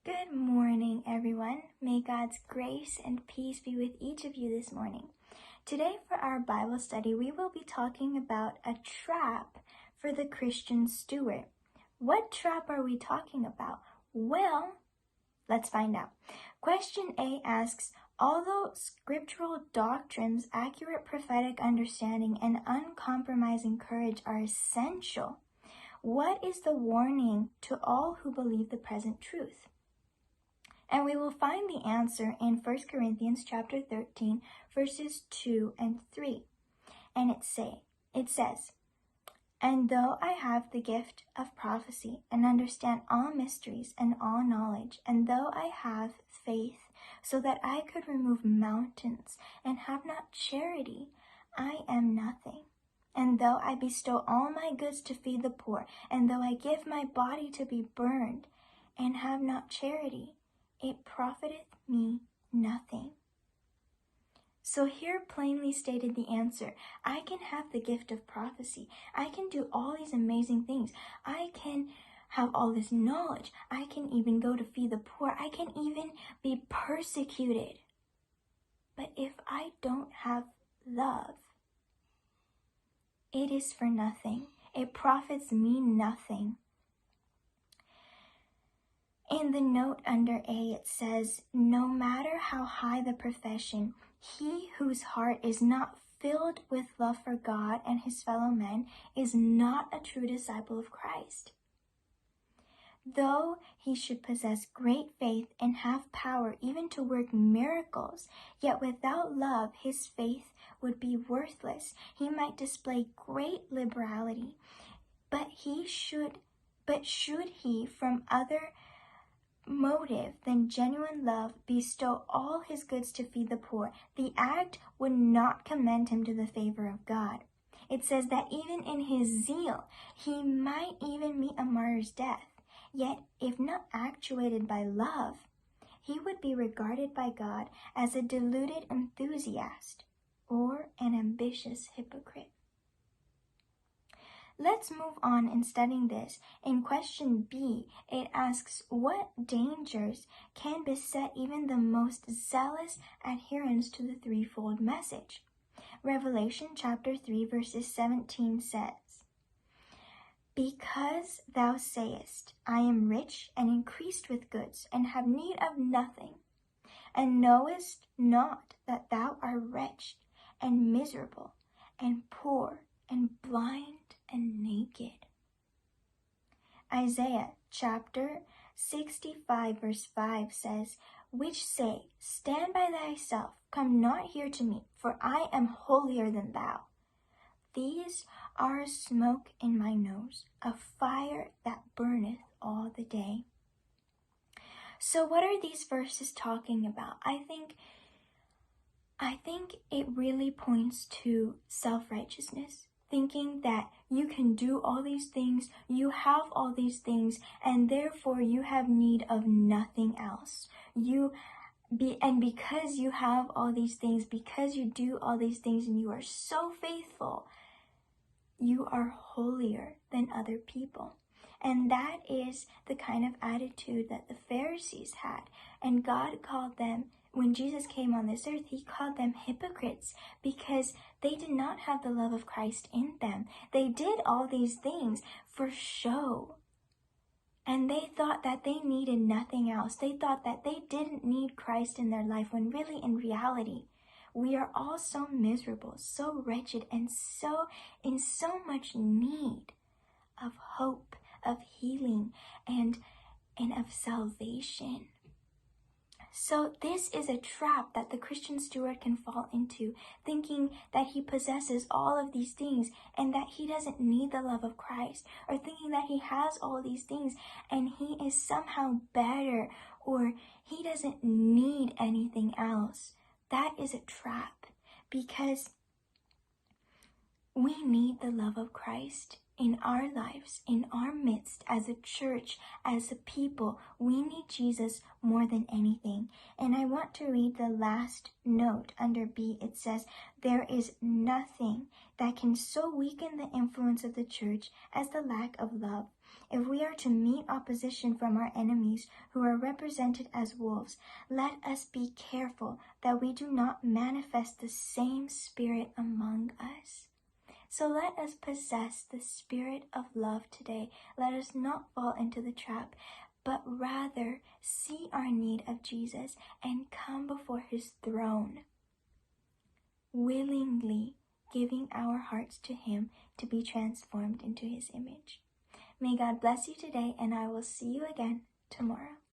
Good morning, everyone. May God's grace and peace be with each of you this morning. Today for our Bible study, we will be talking about a trap for the Christian steward. What trap are we talking about? Well, let's find out. Question A asks, although scriptural doctrines, accurate prophetic understanding, and uncompromising courage are essential, what is the warning to all who believe the present truth? And we will find the answer in 1 Corinthians chapter 13, verses 2 and 3. And it says, "And though I have the gift of prophecy and understand all mysteries and all knowledge, and though I have faith so that I could remove mountains and have not charity, I am nothing. And though I bestow all my goods to feed the poor, and though I give my body to be burned and have not charity, it profiteth me nothing." So here plainly stated the answer. I can have the gift of prophecy. I can do all these amazing things. I can have all this knowledge. I can even go to feed the poor. I can even be persecuted. But if I don't have love, it is for nothing. It profits me nothing. In the note under A, it says, no matter how high the profession, he whose heart is not filled with love for God and his fellow men is not a true disciple of Christ. Though he should possess great faith and have power even to work miracles, yet without love his faith would be worthless. He might display great liberality, but should he from other motive than genuine love bestow all his goods to feed the poor, the act would not commend him to the favor of God. It says that even in his zeal, he might even meet a martyr's death. Yet, if not actuated by love, he would be regarded by God as a deluded enthusiast or an ambitious hypocrite. Let's move on in studying this. In question B, it asks, what dangers can beset even the most zealous adherents to the threefold message? Revelation chapter 3 verses 17 says, "Because thou sayest, I am rich and increased with goods, and have need of nothing, and knowest not that thou art wretched and miserable and poor and blind and naked." Isaiah chapter 65 verse 5 says, "Which say, stand by thyself, come not here to me, for I am holier than thou. These are a smoke in my nose, a fire that burneth all the day." So what are these verses talking about? I think it really points to self-righteousness. Thinking that you can do all these things, you have all these things, and therefore you have need of nothing else. And because you have all these things, because you do all these things and you are so faithful, you are holier than other people. And that is the kind of attitude that the Pharisees had. And God called them, when Jesus came on this earth, he called them hypocrites because they did not have the love of Christ in them. They did all these things for show. And they thought that they needed nothing else. They thought that they didn't need Christ in their life, when really in reality, we are all so miserable, so wretched, and so in so much need of hope, of healing, and of salvation. So this is a trap that the Christian steward can fall into, thinking that he possesses all of these things and that he doesn't need the love of Christ, or thinking that he has all these things and he is somehow better, or he doesn't need anything else. That is a trap, because we need the love of Christ in our lives, in our midst, as a church, as a people. We need Jesus more than anything. And I want to read the last note under B. It says, there is nothing that can so weaken the influence of the church as the lack of love. If we are to meet opposition from our enemies who are represented as wolves, let us be careful that we do not manifest the same spirit among us. So let us possess the spirit of love today. Let us not fall into the trap, but rather see our need of Jesus and come before his throne, willingly giving our hearts to him to be transformed into his image. May God bless you today, and I will see you again tomorrow.